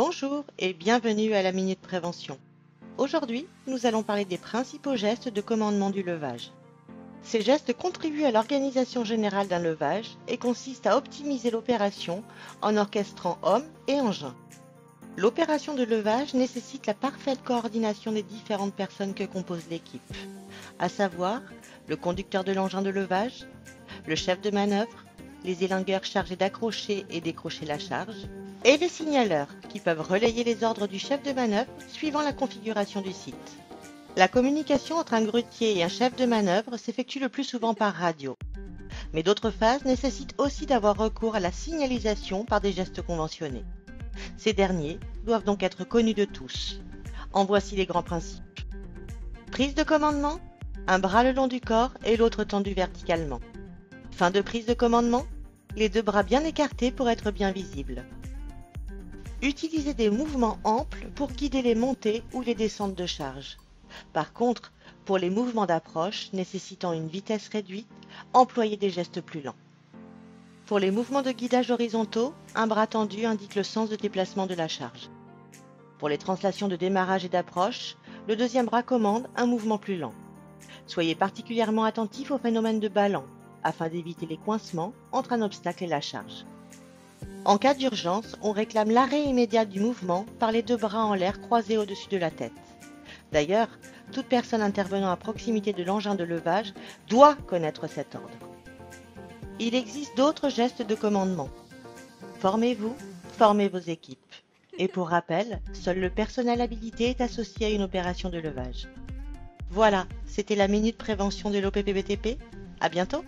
Bonjour et bienvenue à la Minute Prévention. Aujourd'hui, nous allons parler des principaux gestes de commandement du levage. Ces gestes contribuent à l'organisation générale d'un levage et consistent à optimiser l'opération en orchestrant hommes et engins. L'opération de levage nécessite la parfaite coordination des différentes personnes que compose l'équipe, à savoir le conducteur de l'engin de levage, le chef de manœuvre, les élingueurs chargés d'accrocher et décrocher la charge, et les signaleurs qui peuvent relayer les ordres du chef de manœuvre suivant la configuration du site. La communication entre un grutier et un chef de manœuvre s'effectue le plus souvent par radio. Mais d'autres phases nécessitent aussi d'avoir recours à la signalisation par des gestes conventionnés. Ces derniers doivent donc être connus de tous. En voici les grands principes. Prise de commandement, un bras le long du corps et l'autre tendu verticalement. Fin de prise de commandement, les deux bras bien écartés pour être bien visibles. Utilisez des mouvements amples pour guider les montées ou les descentes de charge. Par contre, pour les mouvements d'approche nécessitant une vitesse réduite, employez des gestes plus lents. Pour les mouvements de guidage horizontaux, un bras tendu indique le sens de déplacement de la charge. Pour les translations de démarrage et d'approche, le deuxième bras commande un mouvement plus lent. Soyez particulièrement attentif au phénomène de ballon, afin d'éviter les coincements entre un obstacle et la charge. En cas d'urgence, on réclame l'arrêt immédiat du mouvement par les deux bras en l'air croisés au-dessus de la tête. D'ailleurs, toute personne intervenant à proximité de l'engin de levage doit connaître cet ordre. Il existe d'autres gestes de commandement. Formez-vous, formez vos équipes. Et pour rappel, seul le personnel habilité est associé à une opération de levage. Voilà, c'était la Minute Prévention de l'OPPBTP. À bientôt!